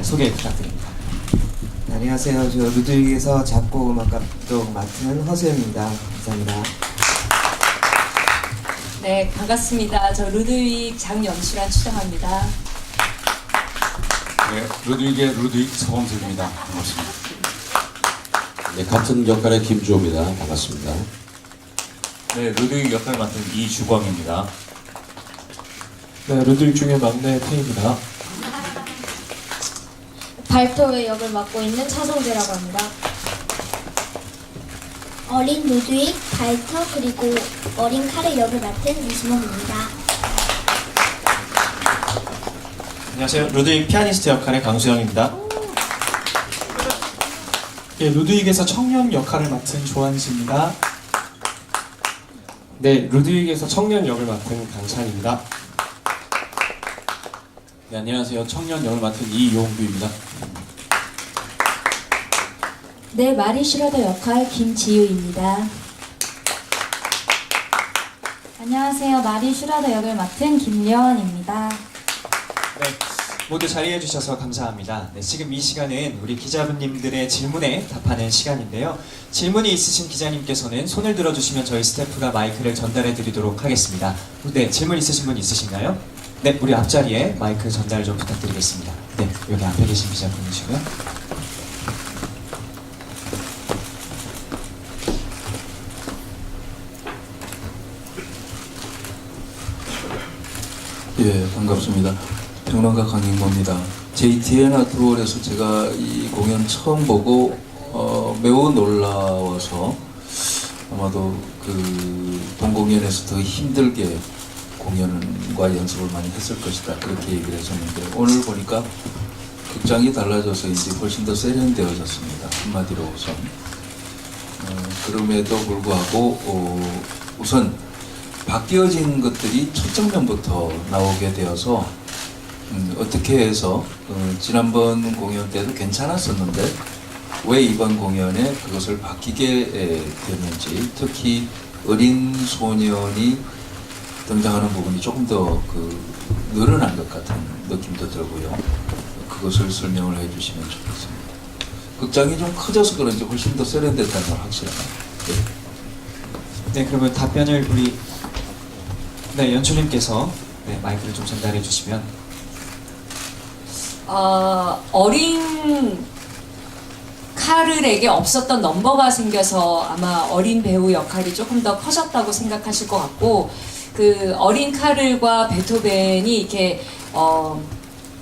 소개 부탁드립니다. 네, 안녕하세요. 저 루드윅에서 작곡 음악 감독 맡은 허수영입니다. 감사합니다. 네, 반갑습니다. 저 루드윅 장연출한 추정합니다. 네, 루드윅의 루드윅 서범석입니다. 반갑습니다. 네, 같은 역할의 김주호입니다. 반갑습니다. 네, 루드윅 역할 맡은 이주광입니다. 네, 루드윅 중에 막내 태입니다. 발토의 역을 맡고 있는 차성재라고 합니다. 어린 루드윅, 발터 그리고 어린 칼의 역을 맡은 이수목입니다. 안녕하세요. 루드윅 피아니스트 역할의 강수영입니다. 예, 루드윅에서 청년 역할을 맡은 조한지입니다. 네, 루드윅에서 청년 역을 맡은 강찬입니다. 네, 안녕하세요. 청년 역을 맡은 이용규입니다. 네, 마리 슈러더 역할 김지유입니다. 안녕하세요. 마리 슈라더 역을 맡은 김여원입니다. 네, 모두 자리해 주셔서 감사합니다. 네, 지금 이 시간은 우리 기자분님들의 질문에 답하는 시간인데요. 질문이 있으신 기자님께서는 손을 들어주시면 저희 스태프가 마이크를 전달해 드리도록 하겠습니다. 네, 질문 있으신 분 있으신가요? 네, 우리 앞자리에 마이크 전달 좀 부탁드리겠습니다. 네, 여기 앞에 계신 기자분이시고요. 예, 반갑습니다. 평론가 강인모입니다. JTN 아트월에서 제가 이 공연 처음 보고 매우 놀라워서 아마도 그 본공연에서 더 힘들게 공연과 연습을 많이 했을 것이다 그렇게 얘기를 했었는데 오늘 보니까 극장이 달라져서 이제 훨씬 더 세련되어졌습니다. 한마디로 우선 그럼에도 불구하고 우선 바뀌어진 것들이 첫 장면부터 나오게 되어서 어떻게 해서 지난번 공연 때도 괜찮았었는데 왜 이번 공연에 그것을 바뀌게 됐는지 특히 어린 소년이 등장하는 부분이 조금 더 늘어난 것 같은 느낌도 들고요. 그것을 설명을 해주시면 좋겠습니다. 극장이 좀 커져서 그런지 훨씬 더 세련됐다는 건 확실하네요. 네, 그러면 답변을 우리 연출님께서 마이크를 좀 전달해 주시면. 어린 카를에게 없었던 넘버가 생겨서 아마 어린 배우 역할이 조금 더 커졌다고 생각하실 것 같고, 그 어린 카를과 베토벤이 이렇게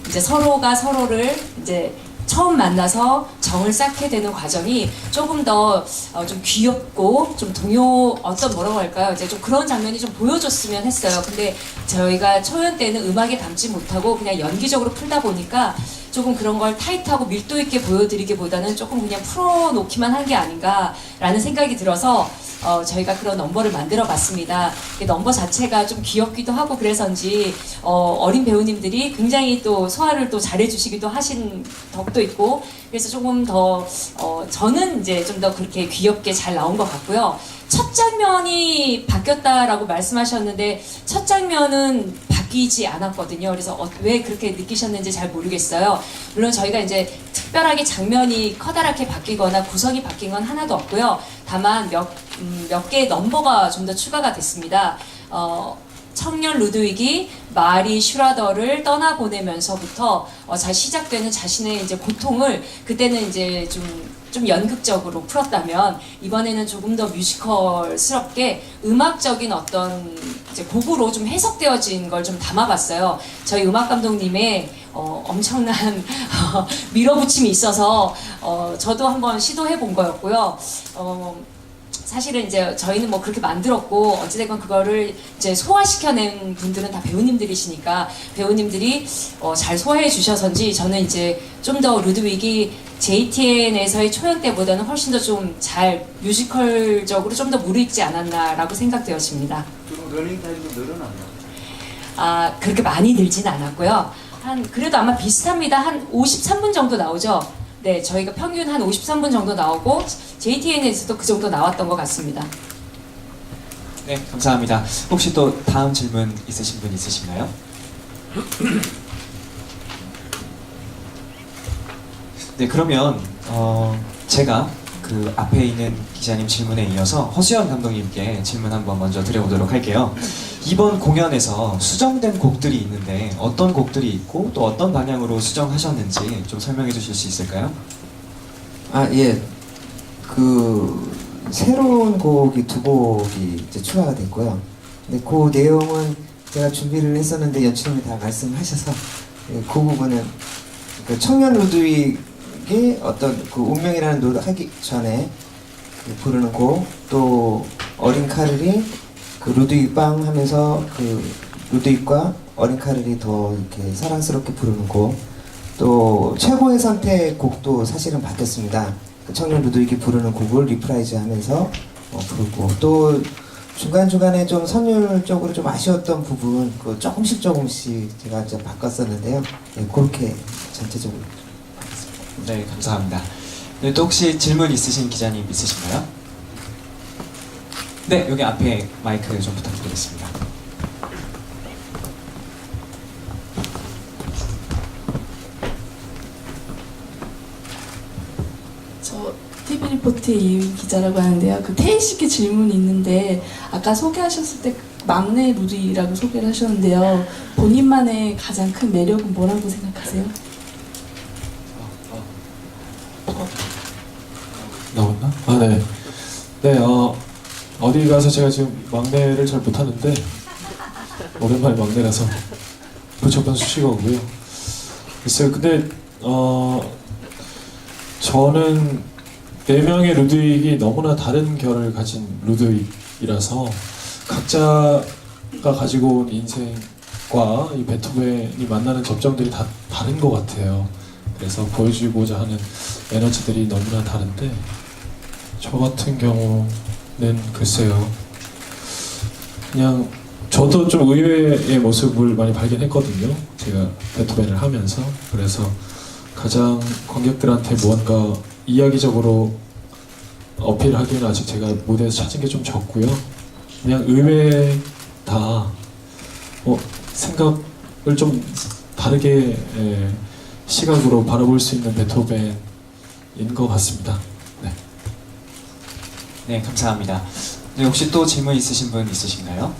이제 서로가 서로를 이제 처음 만나서 정을 쌓게 되는 과정이 조금 더 좀 귀엽고 좀 뭐라고 할까요? 이제 좀 그런 장면이 좀 보여줬으면 했어요. 근데 저희가 초연 때는 음악에 담지 못하고 그냥 연기적으로 풀다 보니까 조금 그런 걸 타이트하고 밀도 있게 보여드리기보다는 조금 그냥 풀어놓기만 한 게 아닌가라는 생각이 들어서 저희가 그런 넘버를 만들어 봤습니다. 넘버 자체가 좀 귀엽기도 하고 그래서인지 어린 배우님들이 굉장히 또 소화를 또 잘해주시기도 하신 덕도 있고 그래서 조금 더 저는 이제 좀 더 그렇게 귀엽게 잘 나온 것 같고요. 첫 장면이 바뀌었다라고 말씀하셨는데 첫 장면은 바뀌지 않았거든요. 그래서 왜 그렇게 느끼셨는지 잘 모르겠어요. 물론 저희가 이제 특별하게 장면이 커다랗게 바뀌거나 구성이 바뀐 건 하나도 없고요. 다만 몇 개의 넘버가 좀 더 추가가 됐습니다. 청년 루드윅이 마리 슈라더를 떠나보내면서부터 잘 시작되는 자신의 이제 고통을 그때는 이제 좀 연극적으로 풀었다면 이번에는 조금 더 뮤지컬스럽게 음악적인 어떤 이제 곡으로 좀 해석되어진 걸 좀 담아봤어요. 저희 음악 감독님의 엄청난 밀어붙임이 있어서 저도 한번 시도해 본 거였고요. 사실은 이제 저희는 뭐 그렇게 만들었고 어찌됐건 그거를 이제 소화시켜낸 분들은 다 배우님들이시니까 배우님들이 잘 소화해 주셔서인지 저는 이제 좀 더 루드윅이 JTN에서의 초연 때보다는 훨씬 더 좀 잘 뮤지컬적으로 좀 더 무르익지 않았나라고 생각되어집니다. 좀 러닝 타임도 늘어났나요? 아, 그렇게 많이 늘진 않았고요. 그래도 아마 비슷합니다. 한 53분 정도 나오죠. 네, 저희가 평균 한 53분 정도 나오고 JTN에서도 그 정도 나왔던 것 같습니다. 네, 감사합니다. 혹시 또 다음 질문 있으신 분 있으신가요? 네, 그러면 제가 그 앞에 있는 기자님 질문에 이어서 허수연 감독님께 질문 한번 먼저 드려보도록 할게요. 이번 공연에서 수정된 곡들이 있는데 어떤 곡들이 있고 또 어떤 방향으로 수정하셨는지 좀 설명해 주실 수 있을까요? 아, 예. 새로운 곡이 두 곡이 이제 추가가 됐고요. 근데 그 내용은 제가 준비를 했었는데 연출님이 다 말씀하셔서 그 부분은 그 청년 루드윅의 어떤 그 운명이라는 노래 하기 전에 부르는 곡, 또 어린 카를이 그 루드윅 빵 하면서 그 루드윅과 어린 카를이 더 이렇게 사랑스럽게 부르는 곡, 또 최고의 선택 곡도 사실은 바뀌었습니다. 그 청년 루드윅이 부르는 곡을 리프라이즈 하면서 부르고, 또 중간중간에 좀 선율적으로 좀 아쉬웠던 부분 그 조금씩 제가 이제 바꿨었는데요. 네, 그렇게 전체적으로 바꿨습니다. 네, 감사합니다. 네, 또 혹시 질문 있으신 기자님 있으신가요? 네, 여기 앞에 마이크 좀 부탁드리겠습니다. 저 TV 리포트의 이유인 기자라고 하는데요. 그 태희 씨께 질문이 있는데 아까 소개하셨을 때 막내 루드윅이라고 소개를 하셨는데요. 본인만의 가장 큰 매력은 뭐라고 생각하세요? 나왔나? 아, 네. 네, 어디 가서 제가 지금 막내를 잘 못하는데 오랜만에 막내라서 부쩍한 수식어고요. 글쎄요, 근데 저는 4명의 루드윅이 너무나 다른 결을 가진 루드윅이라서 각자가 가지고 온 인생과 이 베토벤이 만나는 접점들이 다 다른 것 같아요. 그래서 보여주고자 하는 에너지들이 너무나 다른데 저 같은 경우는 글쎄요, 그냥 저도 좀 의외의 모습을 많이 발견했거든요. 제가 베토벤을 하면서. 그래서 가장 관객들한테 무언가 이야기적으로 어필하기는 아직 제가 무대에서 찾은 게 좀 적고요. 그냥 의외에 다 생각을 좀 다르게 시각으로 바라볼 수 있는 베토벤인 것 같습니다. 네. 네, 감사합니다. 네, 혹시 또 질문 있으신 분 있으신가요?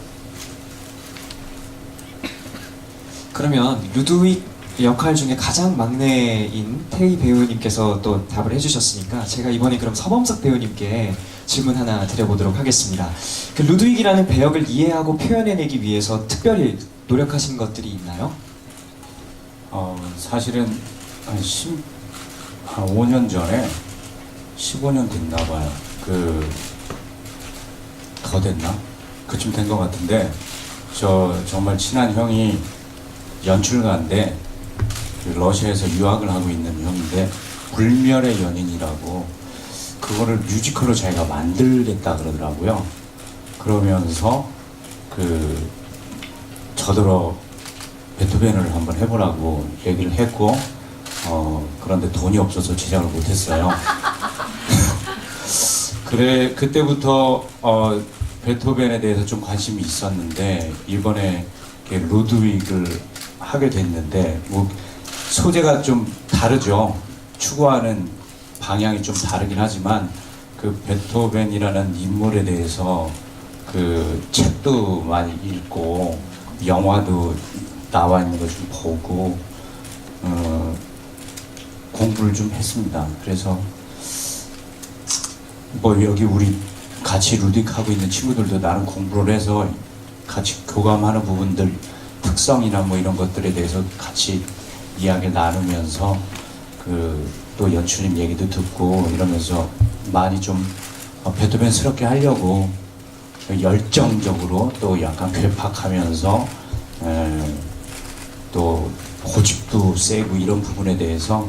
그러면 루드윅 역할 중에 가장 막내인 태희 배우님께서 또 답을 해주셨으니까 제가 이번에 그럼 서범석 배우님께 질문 하나 드려보도록 하겠습니다. 그 루드윅이라는 배역을 이해하고 표현해내기 위해서 특별히 노력하신 것들이 있나요? 사실은 한 5년 전에 15년 됐나 봐요. 더 됐나? 그쯤 된 것 같은데 저 정말 친한 형이 연출가인데 러시아에서 유학을 하고 있는 형인데 불멸의 연인이라고 그거를 뮤지컬로 자기가 만들겠다 그러더라고요. 그러면서 저더러 베토벤을 한번 해보라고 얘기를 했고 그런데 돈이 없어서 제작을 못했어요. 그때부터 베토벤에 대해서 좀 관심이 있었는데 이번에 루드윅을 하게 됐는데 소재가 좀 다르죠. 추구하는 방향이 좀 다르긴 하지만 그 베토벤이라는 인물에 대해서 책도 많이 읽고 영화도 나와 있는 거 좀 보고 공부를 좀 했습니다. 그래서 여기 우리 같이 루딕 하고 있는 친구들도 나름 공부를 해서 같이 교감하는 부분들 특성이나 이런 것들에 대해서 같이 이야기를 나누면서 또 연출님 얘기도 듣고 이러면서 많이 좀 베토벤스럽게 하려고 열정적으로 또 약간 괴팍하면서 또 고집도 세고 이런 부분에 대해서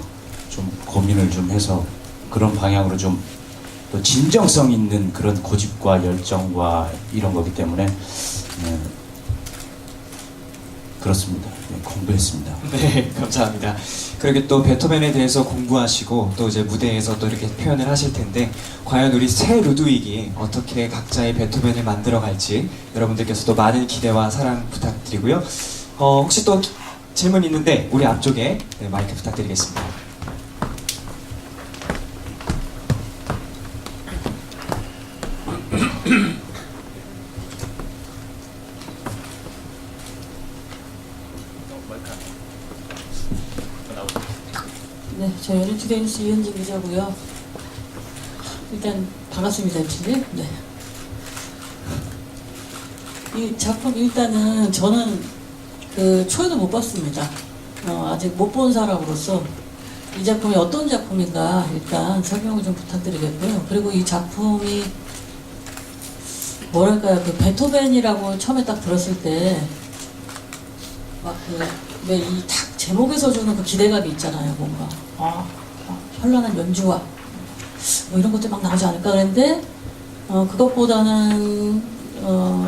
좀 고민을 좀 해서 그런 방향으로 좀 또 진정성 있는 그런 고집과 열정과 이런 거기 때문에 그렇습니다. 네, 공부했습니다. 네, 감사합니다. 그렇게 또 베토벤에 대해서 공부하시고 또 이제 무대에서 또 이렇게 표현을 하실 텐데 과연 우리 새 루드윅이 어떻게 각자의 베토벤을 만들어 갈지 여러분들께서도 많은 기대와 사랑 부탁드리고요. 혹시 또 질문 있는데 우리 앞쪽에 마이크 부탁드리겠습니다. 네, 저 NHK뉴스 이현진 기자고요. 일단 반갑습니다, MC님. 네. 이 작품 일단은 저는 그 초에도 못 봤습니다. 아직 못 본 사람으로서 이 작품이 어떤 작품인가 일단 설명을 좀 부탁드리겠고요. 그리고 이 작품이 뭐랄까요, 그 베토벤이라고 처음에 딱 들었을 때 막 그 왜 이 딱 제목에서 주는 그 기대감이 있잖아요, 뭔가 현란한 연주와 뭐 이런 것들 막 나오지 않을까 그랬는데 그것보다는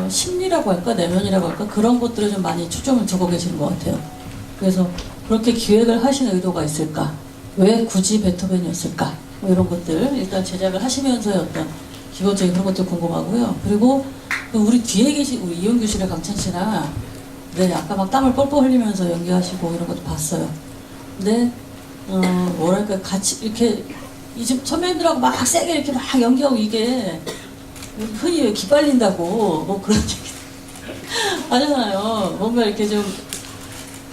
심리라고 할까 내면이라고 할까 그런 것들에 좀 많이 초점을 두고 계시는 것 같아요. 그래서 그렇게 기획을 하신 의도가 있을까? 왜 굳이 베토벤이었을까? 뭐 이런 것들 일단 제작을 하시면서의 어떤 기본적인 그런 것들 궁금하고요. 그리고 우리 뒤에 계신 우리 이용규 씨랑 강찬 씨랑 네 아까 막 땀을 뻘뻘 흘리면서 연기하시고 이런 것도 봤어요. 근데 뭐랄까 같이 이렇게 이집 선배님들하고 막 세게 이렇게 막 연기하고 이게 흔히 왜 기빨린다고 뭐 그런 얘기 하잖아요. 뭔가 이렇게 좀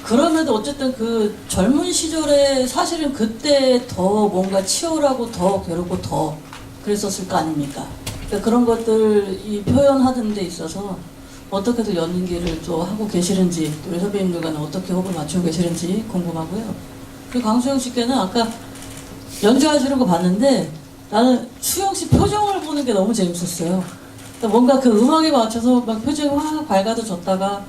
그럼에도 어쨌든 그 젊은 시절에 사실은 그때 더 뭔가 치열하고 더 괴롭고 더 그랬었을 거 아닙니까? 그러니까 그런 것들 이 표현하는 데 있어서 어떻게들 연기를 또 하고 계시는지 또 우리 선배님들과는 어떻게 호흡을 맞추고 계시는지 궁금하고요. 그리고 강수영 씨께는 아까 연주하시는 거 봤는데 나는 수영 씨 표정을 보는 게 너무 재밌었어요. 그러니까 뭔가 그 음악에 맞춰서 막 표정이 확 밝아져졌다가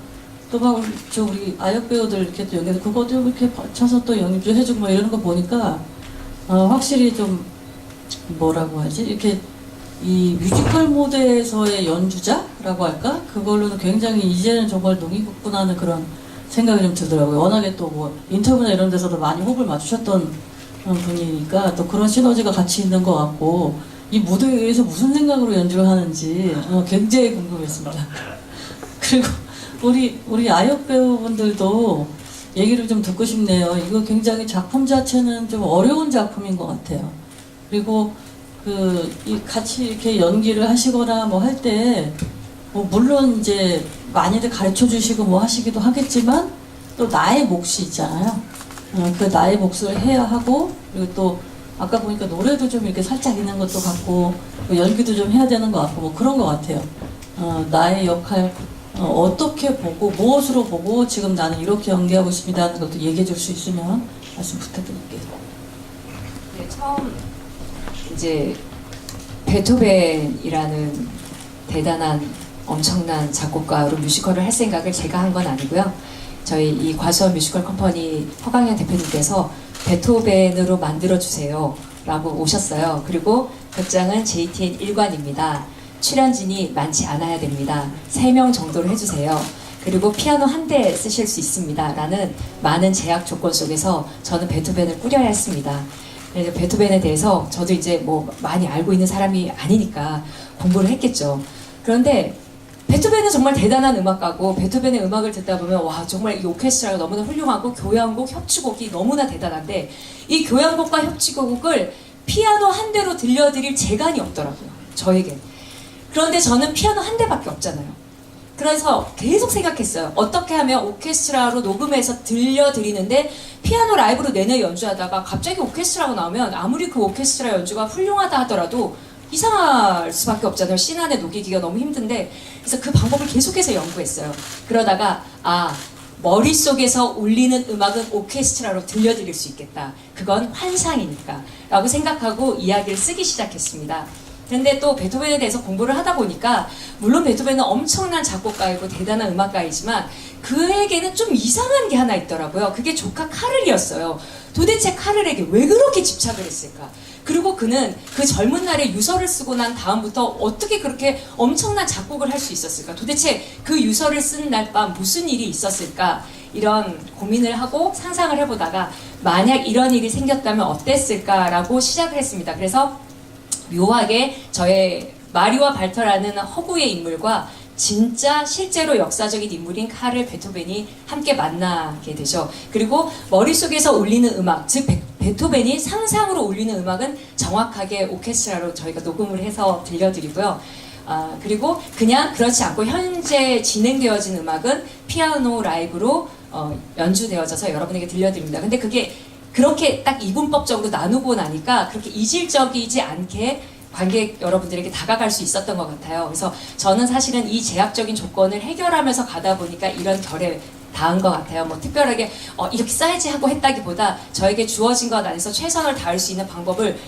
또 막 우리 아역 배우들 이렇게 또 연기해서 그것도 이렇게 맞춰서 또 연주 해주고 막 이러는 거 보니까 확실히 좀 뭐라고 하지? 이렇게 이 뮤지컬 무대에서의 연주자라고 할까? 그걸로는 굉장히 이제는 정말 농이겠구나 하는 그런 생각이 좀 들더라고요. 워낙에 또 뭐 인터뷰나 이런 데서도 많이 호흡을 맞추셨던 분이니까 또 그런 시너지가 같이 있는 것 같고 이 무대에 의해서 무슨 생각으로 연주를 하는지 굉장히 궁금했습니다. 그리고 우리 아역 배우분들도 얘기를 좀 듣고 싶네요. 이거 굉장히 작품 자체는 좀 어려운 작품인 것 같아요. 그리고 이 같이 이렇게 연기를 하시거나 뭐 할 때 뭐 물론 이제 많이들 가르쳐 주시고 뭐 하시기도 하겠지만 또 나의 몫이 있잖아요. 그 나의 몫을 해야 하고 그리고 또 아까 보니까 노래도 좀 이렇게 살짝 있는 것도 같고 뭐 연기도 좀 해야 되는 것 같고 뭐 그런 것 같아요. 나의 역할 어떻게 보고 무엇으로 보고 지금 나는 이렇게 연기하고 있습니다 하는 것도 얘기해 줄 수 있으면 말씀 부탁드릴게요. 네, 처음 이제 베토벤이라는 대단한 엄청난 작곡가로 뮤지컬을 할 생각을 제가 한 건 아니고요. 저희 이 과수원 뮤지컬 컴퍼니 허강현 대표님께서 베토벤으로 만들어주세요 라고 오셨어요. 그리고 극장은 JTN 1관입니다. 출연진이 많지 않아야 됩니다. 3명 정도로 해주세요. 그리고 피아노 한 대 쓰실 수 있습니다. 라는 많은 제약 조건 속에서 저는 베토벤을 꾸려야 했습니다. 그래서 베토벤에 대해서 저도 이제 뭐 많이 알고 있는 사람이 아니니까 공부를 했겠죠. 그런데 베토벤은 정말 대단한 음악가고 베토벤의 음악을 듣다 보면 와 정말 이 오케스트라가 너무나 훌륭하고 교향곡, 협주곡이 너무나 대단한데 이 교향곡과 협주곡을 피아노 한 대로 들려드릴 재간이 없더라고요. 저에게. 그런데 저는 피아노 한 대밖에 없잖아요. 그래서 계속 생각했어요. 어떻게 하면 오케스트라로 녹음해서 들려드리는데 피아노 라이브로 내내 연주하다가 갑자기 오케스트라가 나오면 아무리 그 오케스트라 연주가 훌륭하다 하더라도 이상할 수밖에 없잖아요. 씬 안에 녹이기가 너무 힘든데 그래서 그 방법을 계속해서 연구했어요. 그러다가 머릿속에서 울리는 음악은 오케스트라로 들려드릴 수 있겠다. 그건 환상이니까 라고 생각하고 이야기를 쓰기 시작했습니다. 근데 또 베토벤에 대해서 공부를 하다 보니까 물론 베토벤은 엄청난 작곡가이고 대단한 음악가이지만 그에게는 좀 이상한 게 하나 있더라고요. 그게 조카 카를이었어요. 도대체 카를에게 왜 그렇게 집착을 했을까? 그리고 그는 그 젊은 날에 유서를 쓰고 난 다음부터 어떻게 그렇게 엄청난 작곡을 할 수 있었을까? 도대체 그 유서를 쓴 날 밤 무슨 일이 있었을까? 이런 고민을 하고 상상을 해보다가 만약 이런 일이 생겼다면 어땠을까라고 시작을 했습니다. 그래서 묘하게 저의 마리와 발터라는 허구의 인물과 진짜 실제로 역사적인 인물인 카를 베토벤이 함께 만나게 되죠. 그리고 머릿속에서 울리는 음악, 즉 베토벤이 상상으로 울리는 음악은 정확하게 오케스트라로 저희가 녹음을 해서 들려드리고요. 그리고 그냥 그렇지 않고 현재 진행되어진 음악은 피아노 라이브로 연주되어져서 여러분에게 들려드립니다. 근데 그게 그렇게 딱 이분법적으로 나누고 나니까 그렇게 이질적이지 않게 관객 여러분들에게 다가갈 수 있었던 것 같아요. 그래서 저는 사실은 이 제약적인 조건을 해결하면서 가다 보니까 이런 결에 닿은 것 같아요. 뭐 특별하게 이렇게 써야지 하고 했다기보다 저에게 주어진 것 안에서 최선을 다할 수 있는 방법을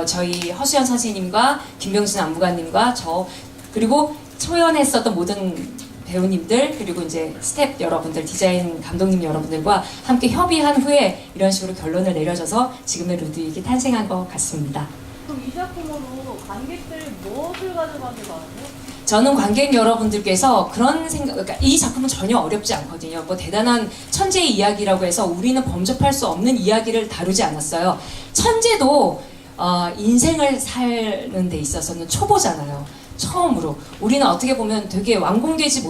저희 허수연 선생님과 김병진 안무가님과 저 그리고 초연했었던 모든 배우님들 그리고 이제 스텝 여러분들, 디자인 감독님 여러분들과 함께 협의한 후에 이런 식으로 결론을 내려져서 지금의 루드윅이 탄생한 것 같습니다. 그럼 이 작품으로 관객들이 무엇을 가져가게 많아요? 저는 관객 여러분들께서 그런 생각, 그러니까 이 작품은 전혀 어렵지 않거든요. 뭐 대단한 천재의 이야기라고 해서 우리는 범접할 수 없는 이야기를 다루지 않았어요. 천재도 인생을 사는 데 있어서는 초보잖아요. 처음으로 우리는 어떻게 보면 되게 완공되지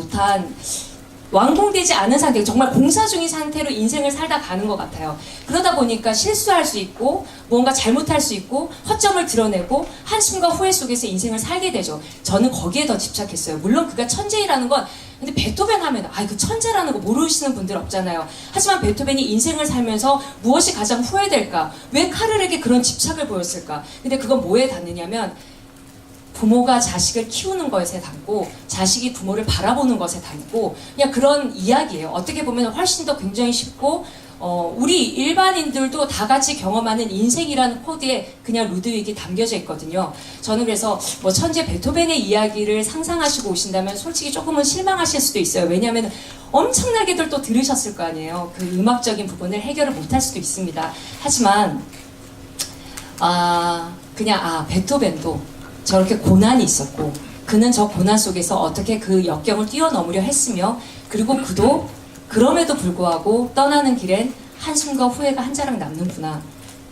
않은 상태, 정말 공사 중인 상태로 인생을 살다 가는 것 같아요. 그러다 보니까 실수할 수 있고 뭔가 잘못할 수 있고 허점을 드러내고 한숨과 후회 속에서 인생을 살게 되죠. 저는 거기에 더 집착했어요. 물론 그가 천재라는 건 근데 베토벤 하면 그 천재라는 거 모르시는 분들 없잖아요. 하지만 베토벤이 인생을 살면서 무엇이 가장 후회될까? 왜 카를에게 그런 집착을 보였을까? 근데 그건 뭐에 닿느냐면 부모가 자식을 키우는 것에 닿고 자식이 부모를 바라보는 것에 닿고 그냥 그런 이야기예요. 어떻게 보면 훨씬 더 굉장히 쉽고 우리 일반인들도 다 같이 경험하는 인생이라는 코드에 그냥 루드윅이 담겨져 있거든요. 저는 그래서 뭐 천재 베토벤의 이야기를 상상하시고 오신다면 솔직히 조금은 실망하실 수도 있어요. 왜냐하면 엄청나게들 또 들으셨을 거 아니에요. 그 음악적인 부분을 해결을 못할 수도 있습니다. 하지만 그냥 베토벤도 저렇게 고난이 있었고 그는 저 고난 속에서 어떻게 그 역경을 뛰어넘으려 했으며 그리고 그도 그럼에도 불구하고 떠나는 길엔 한숨과 후회가 한 자락 남는구나.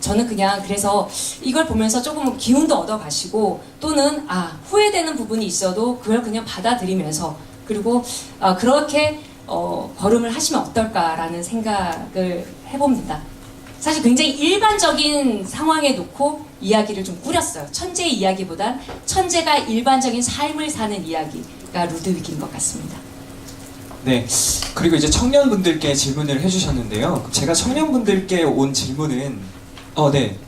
저는 그냥 그래서 이걸 보면서 조금 기운도 얻어가시고 또는 후회되는 부분이 있어도 그걸 그냥 받아들이면서 그리고 그렇게 걸음을 하시면 어떨까라는 생각을 해봅니다. 사실 굉장히 일반적인 상황에 놓고 이야기를 좀 꾸렸어요. 천재의 이야기보단 천재가 일반적인 삶을 사는 이야기가 루드윅인 것 같습니다. 네, 그리고 이제 청년분들께 질문을 해주셨는데요. 제가 청년분들께 온 질문은 네,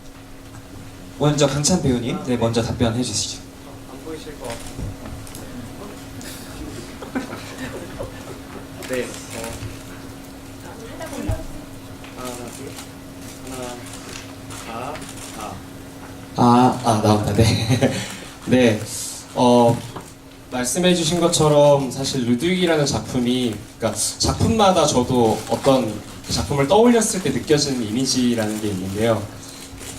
먼저 강찬 배우님, 네, 먼저 답변해 주시죠. 안 보이실 것 같아요. 네. 나온다. 네. 네. 말씀해주신 것처럼 사실 루드윅이라는 작품이, 그러니까 작품마다 저도 어떤 작품을 떠올렸을 때 느껴지는 이미지라는 게 있는데요.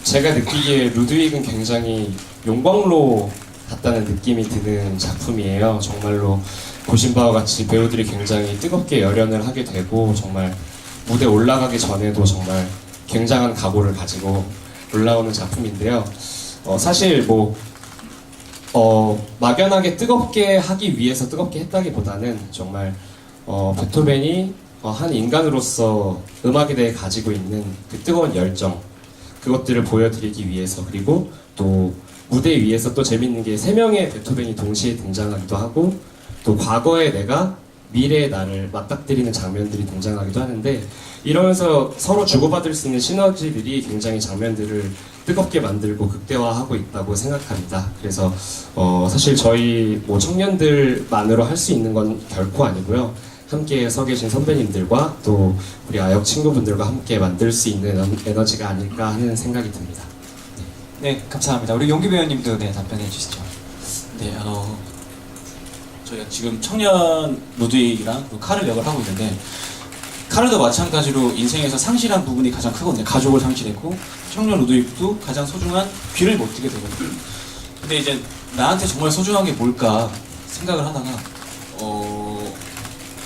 제가 느끼기에 루드윅은 굉장히 용광로 같다는 느낌이 드는 작품이에요. 정말로 보신 바와 같이 배우들이 굉장히 뜨겁게 열연을 하게 되고 정말 무대 올라가기 전에도 정말 굉장한 각오를 가지고 올라오는 작품인데요. 사실 막연하게 뜨겁게 하기 위해서 뜨겁게 했다기보다는 정말 베토벤이 한 인간으로서 음악에 대해 가지고 있는 그 뜨거운 열정, 그것들을 보여드리기 위해서, 그리고 또 무대 위에서 또 재밌는 게 3명의 베토벤이 동시에 등장하기도 하고 또 과거의 내가 미래의 나를 맞닥뜨리는 장면들이 등장하기도 하는데, 이러면서 서로 주고받을 수 있는 시너지들이 굉장히 장면들을 뜨겁게 만들고 극대화하고 있다고 생각합니다. 그래서 사실 저희 청년들만으로 할 수 있는 건 결코 아니고요. 함께 서 계신 선배님들과 또 우리 아역 친구분들과 함께 만들 수 있는 에너지가 아닐까 하는 생각이 듭니다. 네, 감사합니다. 우리 용기 배우님도 답변해 주시죠. 네, 저희가 지금 청년 루드윅이랑 카를 역을 하고 있는데, 카를도 마찬가지로 인생에서 상실한 부분이 가장 크거든요. 가족을 상실했고, 청년 루드윅도 가장 소중한 귀를 못 뜨게 되거든요. 근데 이제 나한테 정말 소중한 게 뭘까 생각을 하다가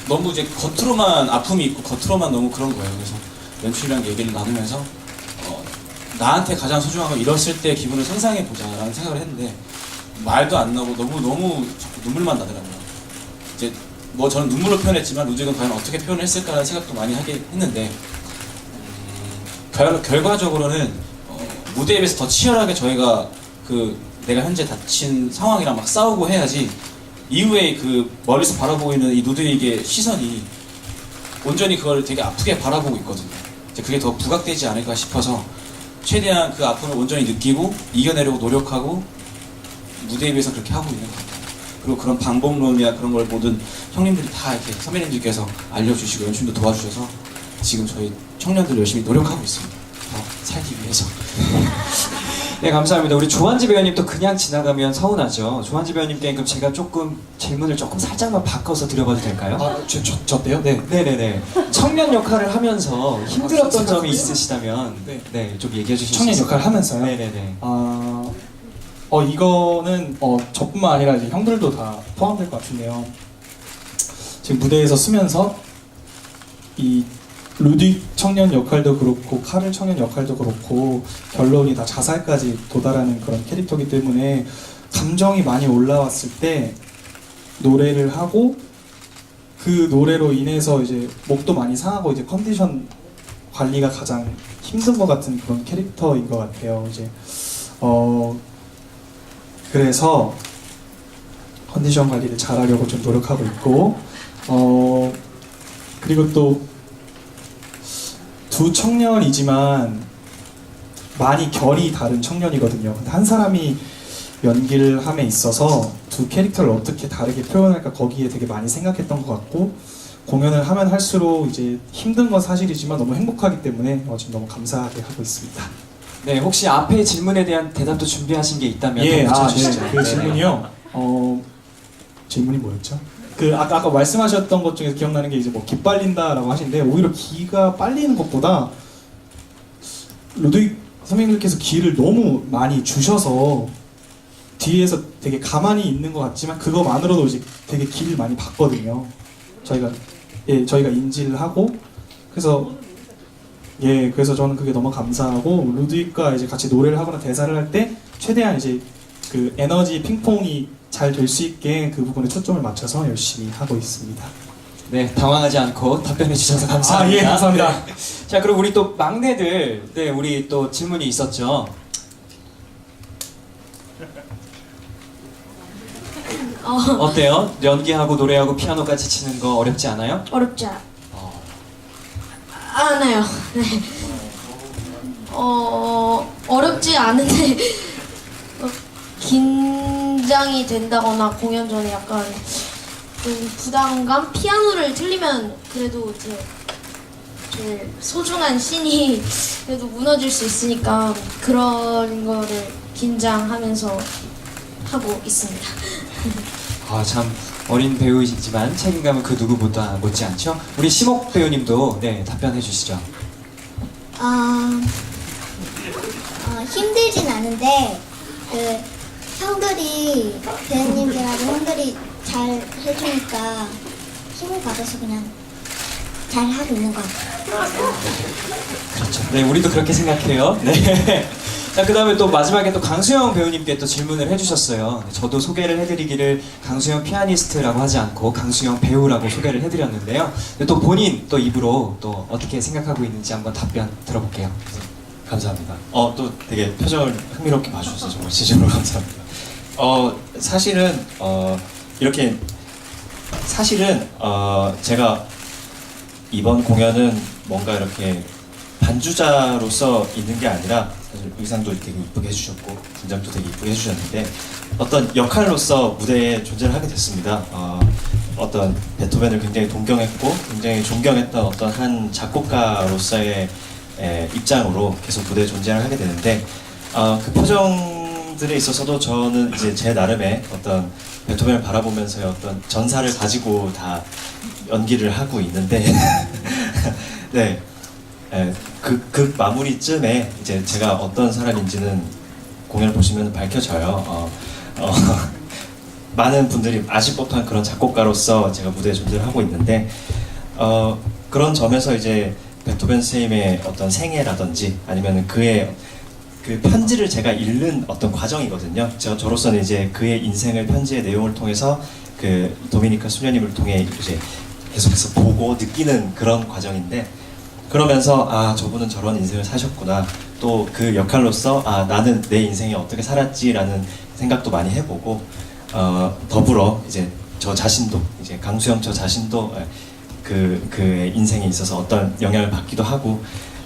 너무 이제 겉으로만 아픔이 있고 겉으로만 너무 그런 거예요. 그래서 연출이랑 얘기를 나누면서 나한테 가장 소중한 걸 잃었을 때 기분을 상상해 보자라는 생각을 했는데, 말도 안 나오고 너무 자꾸 눈물만 나더라고요. 이제 저는 눈물로 표현했지만 루드윅은 과연 어떻게 표현을 했을까라는 생각도 많이 하게 했는데, 결과적으로는 무대에 비해서 더 치열하게 저희가 내가 현재 닥친 상황이랑 막 싸우고 해야지, 이후에 멀리서 바라보고 있는 이 루드윅의 시선이 온전히 그걸 되게 아프게 바라보고 있거든요. 이제 그게 더 부각되지 않을까 싶어서 최대한 그 아픔을 온전히 느끼고 이겨내려고 노력하고 무대 위에서 그렇게 하고 있는 것 같아요. 그리고 그런 방법론이나 그런 걸 모든 형님들이 다 이렇게 선배님들께서 알려주시고 연출도 도와주셔서 지금 저희 청년들 열심히 노력하고 있습니다. 더 살기 위해서. 네, 감사합니다. 우리 조한지 배우님도 그냥 지나가면 서운하죠. 조한지 배우님께 그럼 제가 조금 질문을 조금 살짝만 바꿔서 드려봐도 될까요? 저 때요? 네. 네네네. 청년 역할을 하면서 힘들었던 점이 있으시다면 네. 좀 얘기해 주실 수 청년 있을까요? 역할을 하면서요? 네네네. 이거는 저뿐만 아니라 이제 형들도 다 포함될 것 같은데요. 지금 무대에서 쓰면서 이 루딕 청년 역할도 그렇고 카를 청년 역할도 그렇고 결론이 다 자살까지 도달하는 그런 캐릭터이기 때문에 감정이 많이 올라왔을 때 노래를 하고 그 노래로 인해서 이제 목도 많이 상하고 이제 컨디션 관리가 가장 힘든 것 같은 그런 캐릭터인 것 같아요. 이제 그래서 컨디션 관리를 잘하려고 좀 노력하고 있고 그리고 또 두 청년이지만 많이 결이 다른 청년이거든요. 근데 한 사람이 연기를 함에 있어서 두 캐릭터를 어떻게 다르게 표현할까 거기에 되게 많이 생각했던 것 같고 공연을 하면 할수록 이제 힘든 건 사실이지만 너무 행복하기 때문에 지금 너무 감사하게 하고 있습니다. 네, 혹시 앞에 질문에 대한 대답도 준비하신 게 있다면 붙여주시죠. 그 질문이요. 질문이 뭐였죠? 그 아까 말씀하셨던 것 중에서 기억나는 게 이제 뭐 기 빨린다라고 하시는데 오히려 기가 빨리는 것보다 루딕 선배님들께서 기를 너무 많이 주셔서 뒤에서 되게 가만히 있는 것 같지만 그거만으로도 이제 되게 기를 많이 받거든요. 저희가 인지를 하고 그래서 그래서 저는 그게 너무 감사하고 루딕과 이제 같이 노래를 하거나 대사를 할 때 최대한 이제 그 에너지 핑퐁이 잘 될 수 있게 그 부분에 초점을 맞춰서 열심히 하고 있습니다. 네, 당황하지 않고 답변해 주셔서 감사합니다. 예, 감사합니다. 네. 자, 그럼 우리 또 막내들, 우리 또 질문이 있었죠. 어때요? 연기하고 노래하고 피아노까지 치는 거 어렵지 않아요? 어렵지 않아요. 네. 어렵지 않은데 긴장이 된다거나 공연 전에 약간 좀 부담감? 피아노를 틀리면 그래도 이제 제일 소중한 씬이 그래도 무너질 수 있으니까 그런 거를 긴장하면서 하고 있습니다. 참 어린 배우이지만 책임감은 그 누구보다 못지않죠? 우리 심옥 배우님도 답변해 주시죠. 힘들진 않은데 그 형들이 배우님들하고 형들이 잘 해주니까 힘을 받아서 그냥 잘 하고 있는 것 같아요. 그렇죠. 네, 우리도 그렇게 생각해요. 네. 자, 그 다음에 또 마지막에 또 강수영 배우님께 또 질문을 해주셨어요. 저도 소개를 해드리기를 강수영 피아니스트라고 하지 않고 강수영 배우라고 소개를 해드렸는데요. 또 본인 또 입으로 또 어떻게 생각하고 있는지 한번 답변 들어볼게요. 감사합니다. 또 되게 표정을 흥미롭게 봐주셔서 정말 진심으로 감사합니다. 사실은 이렇게 제가 이번 공연은 뭔가 이렇게 반주자로서 있는 게 아니라 사실 의상도 되게 이쁘게 해주셨고 분장도 되게 이쁘게 해주셨는데 어떤 역할로서 무대에 존재를 하게 됐습니다. 어떤 베토벤을 굉장히 동경했고 굉장히 존경했던 어떤 한 작곡가로서의 입장으로 계속 무대에 존재를 하게 되는데 그 표정들에 있어서도 저는 이제 제 나름의 어떤 베토벤을 바라보면서의 어떤 전사를 가지고 다 연기를 하고 있는데 네. 그 마무리쯤에 이제 제가 어떤 사람인지는 공연을 보시면 밝혀져요. 많은 분들이 아실 법한 그런 작곡가로서 제가 무대에 존재를 하고 있는데 그런 점에서 이제 베토벤 선생님의 어떤 생애라든지 아니면 그의 그 편지를 제가 읽는 어떤 과정이거든요. 저로서는 이제 그의 인생을 편지의 내용을 통해서 그 도미니카 수녀님을 통해 이제 계속해서 보고 느끼는 그런 과정인데 그러면서 저분은 저런 인생을 사셨구나 또 그 역할로서 나는 내 인생이 어떻게 살았지라는 생각도 많이 해보고 더불어 이제 저 자신도 이제 강수영 저 자신도 그의 인생에 있어서 어떤 영향을 받기도 하고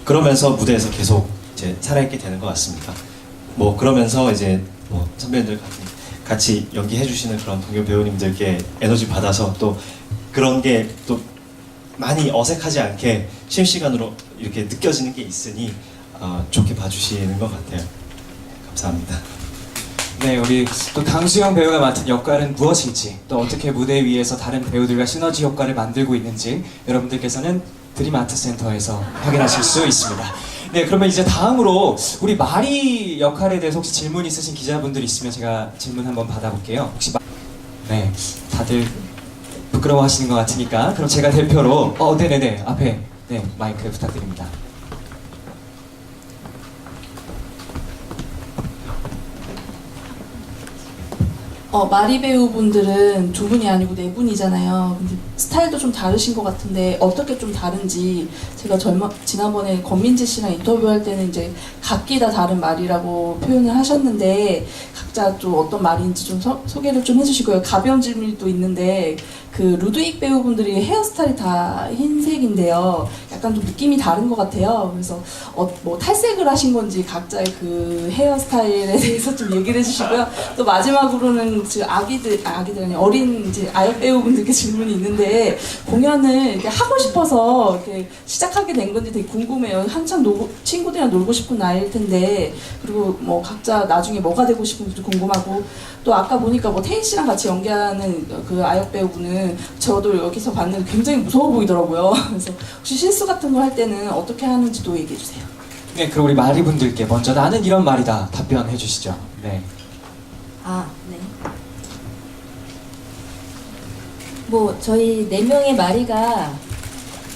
그러면서 무대에서 계속 이제 살아있게 되는 것 같습니다. 뭐 그러면서 이제 뭐 선배님들 같이 연기해 주시는 그런 동료 배우님들께 에너지 받아서 또 그런 게 또 많이 어색하지 않게 실시간으로 이렇게 느껴지는 게 있으니 좋게 봐주시는 것 같아요. 감사합니다. 네, 우리 또 강수영 배우가 맡은 역할은 무엇일지, 또 어떻게 무대 위에서 다른 배우들과 시너지 효과를 만들고 있는지 여러분들께서는 드림 아트 센터에서 확인하실 수 있습니다. 네, 그러면 이제 다음으로 우리 마리 역할에 대해서 혹시 질문 있으신 기자분들 있으면 제가 질문 한번 받아볼게요. 혹시 네, 다들 부끄러워하시는 것 같으니까 그럼 제가 대표로 네네네 앞에 네 마이크 부탁드립니다. 마리 배우분들은 두 분이 아니고 네 분이잖아요. 근데 스타일도 좀 다르신 것 같은데 어떻게 좀 다른지 제가 지난번에 권민지 씨랑 인터뷰할 때는 이제 각기 다 다른 말이라고 표현을 하셨는데 각자 좀 어떤 말인지 좀 소개를 좀 해주시고요. 가벼운 질문도 있는데 그 루드윅 배우분들이 헤어스타일이 다 흰색인데요. 약간 좀 느낌이 다른 것 같아요. 그래서 뭐 탈색을 하신 건지 각자의 그 헤어스타일에 대해서 좀 얘기를 해주시고요. 또 마지막으로는 지금 아기들 아니 어린 이제 아역 배우분들께 질문이 있는데 공연을 이렇게 하고 싶어서 이렇게 시작하게 된 건지 되게 궁금해요. 한창 친구들이랑 놀고 싶은 나이일 텐데 그리고 뭐 각자 나중에 뭐가 되고 싶은지도 궁금하고 또 아까 보니까 뭐 태희 씨랑 같이 연기하는 그 아역 배우분은 저도 여기서 봤는데 굉장히 무서워 보이더라고요. 그래서 혹시 실수 같은 거 할 때는 어떻게 하는지도 얘기해 주세요. 네, 그럼 우리 마리 분들께 먼저 나는 이런 말이다 답변해 주시죠. 네. 네. 뭐 저희 4명의 마리가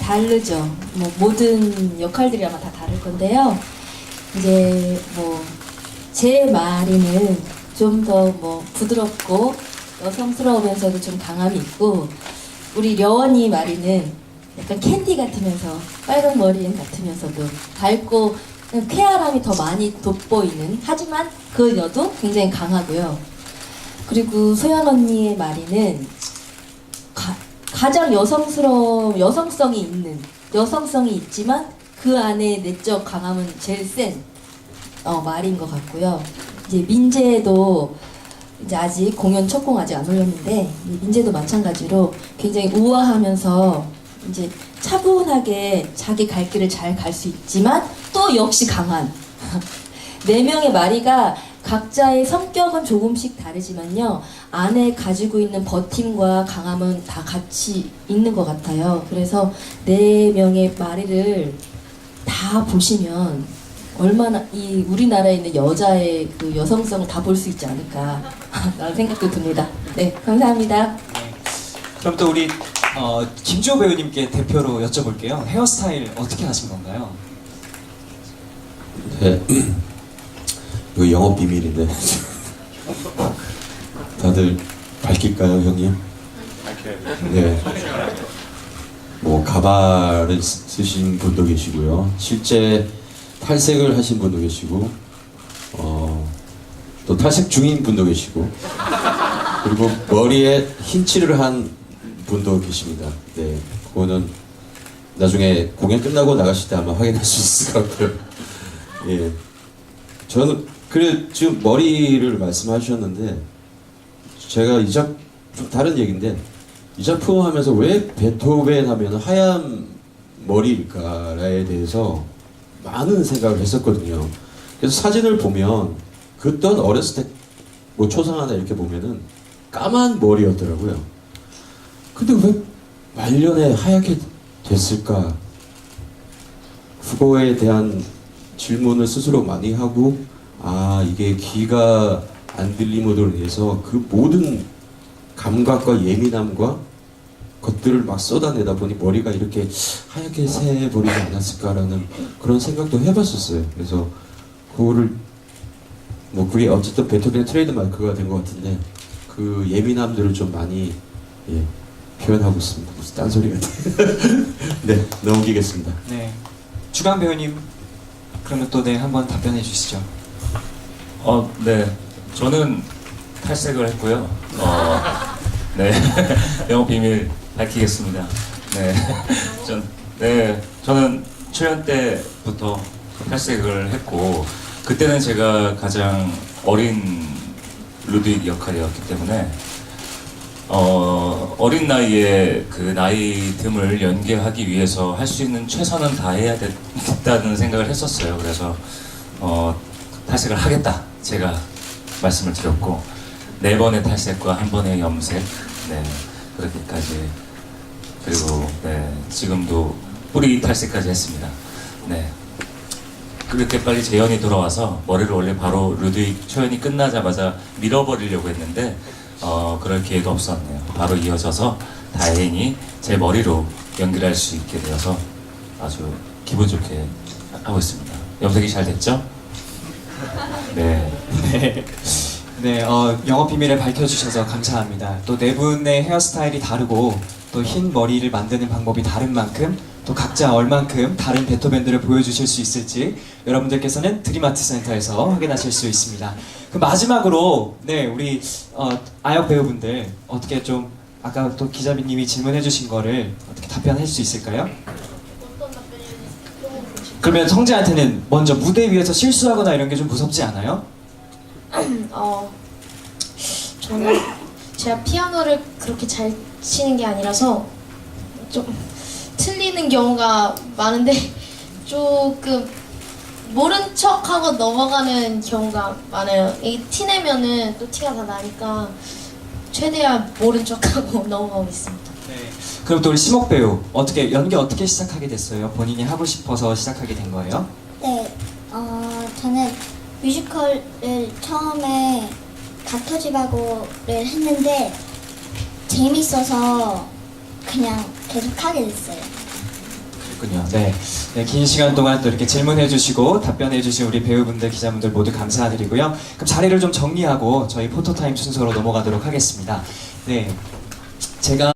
다르죠. 뭐 모든 역할들이 아마 다 다를 건데요. 이제 뭐 제 마리는 좀 더 뭐 부드럽고 여성스러우면서도 좀 강함이 있고, 우리 려원이 마리는 약간 캔디 같으면서 빨간 머리엔 같으면서도 밝고 쾌활함이 더 많이 돋보이는, 하지만 그녀도 굉장히 강하고요. 그리고 소연 언니의 마리는 가장 여성성이 있는, 여성성이 있지만 그 안에 내적 강함은 제일 센 말인 것 같고요. 이제 민재도 이제 아직 공연 첫 공 아직 안 올렸는데 민재도 마찬가지로 굉장히 우아하면서 이제 차분하게 자기 갈 길을 잘 갈 수 있지만 또 역시 강한 4명의 마리가 각자의 성격은 조금씩 다르지만요, 안에 가지고 있는 버팀과 강함은 다 같이 있는 것 같아요. 그래서 4명의 마리를 다 보시면 얼마나 이 우리나라에 있는 여자의 그 여성성을 다 볼 수 있지 않을까 라는 생각도 듭니다. 네, 감사합니다. 네. 그럼 또 우리 김주호 배우님께 대표로 여쭤볼게요. 헤어스타일 어떻게 하신 건가요? 네. 이거 영업 비밀인데 다들 밝힐까요, 형님? 네. 뭐 가발을 쓰신 분도 계시고요. 실제 탈색을 하신 분도 계시고, 또 탈색 중인 분도 계시고, 그리고 머리에 흰칠을 한 분도 계십니다. 네, 그거는 나중에 공연 끝나고 나가실 때 아마 확인할 수 있을 것 같고요. 예, 저는 지금 머리를 말씀하셨는데 제가 좀 다른 얘기인데, 이 작품 하면서 왜 베토벤 하면 하얀 머리일까에 대해서 많은 생각을 했었거든요. 그래서 사진을 보면 그때 어렸을 때 뭐 초상 하나 이렇게 보면은 까만 머리였더라고요. 근데 왜 말년에 하얗게 됐을까? 그거에 대한 질문을 스스로 많이 하고, 이게 귀가 안 들림으로 인해서 그 모든 감각과 예민함과 것들을 막 쏟아내다 보니 머리가 이렇게 하얗게 새버리지 않았을까라는 그런 생각도 해봤었어요. 그래서 그거를 그게 어쨌든 베토벤의 트레이드 마크가 된 것 같은데, 그 예민함들을 좀 많이 표현하고 있습니다. 무슨 딴소리 같아요. 네, 넘기겠습니다. 네, 주강 배우님 그러면 또 한번 답변해 주시죠. 네, 저는 탈색을 했고요. 네, 영업 비밀 밝히겠습니다. 네, 저는 초연 때부터 탈색을 했고 그때는 제가 가장 어린 루드윅 역할이었기 때문에 어린 나이에 그 나이 틈을 연기하기 위해서 할 수 있는 최선은 다해야 됐다는 생각을 했었어요. 그래서 탈색을 하겠다 제가 말씀을 드렸고 4번의 탈색과 1번의 염색 네 그렇게까지 그리고 네 지금도 뿌리 탈색까지 했습니다. 네 그렇게 빨리 재현이 돌아와서 머리를 원래 바로 루드윅 초연이 끝나자마자 밀어버리려고 했는데 그럴 기회가 없었네요. 바로 이어져서 다행히 제 머리로 연기를 할 수 있게 되어서 아주 기분 좋게 하고 있습니다. 염색이 잘 됐죠? 네. 네, 영업 비밀을 밝혀주셔서 감사합니다. 또 네 분의 헤어스타일이 다르고 또 흰 머리를 만드는 방법이 다른 만큼 또 각자 얼만큼 다른 베토벤들을 보여주실 수 있을지 여러분들께서는 드림아트 센터에서 확인하실 수 있습니다. 그 마지막으로 네 우리 아역 배우분들 어떻게 좀 아까 또 기자님이 질문해주신 거를 어떻게 답변할 수 있을까요? 그러면 성재한테는 먼저 무대 위에서 실수하거나 이런 게 좀 무섭지 않아요? 저는 제가 피아노를 그렇게 잘 치는 게 아니라서 좀 틀리는 경우가 많은데 조금 모른 척하고 넘어가는 경우가 많아요. 이게 티내면은 또 티가 다 나니까 최대한 모른 척하고 넘어가고 있습니다. 네. 그럼 또 우리 심옥 배우 어떻게 연기 어떻게 시작하게 됐어요? 본인이 하고 싶어서 시작하게 된 거예요? 네, 저는 뮤지컬을 처음에 닥터지바고를 했는데 재밌어서 그냥 계속 하게 됐어요. 그렇군요. 네. 네, 긴 시간 동안 또 이렇게 질문해주시고 답변해주신 우리 배우분들, 기자분들 모두 감사드리고요. 그럼 자리를 좀 정리하고 저희 포토타임 순서로 넘어가도록 하겠습니다. 네, 제가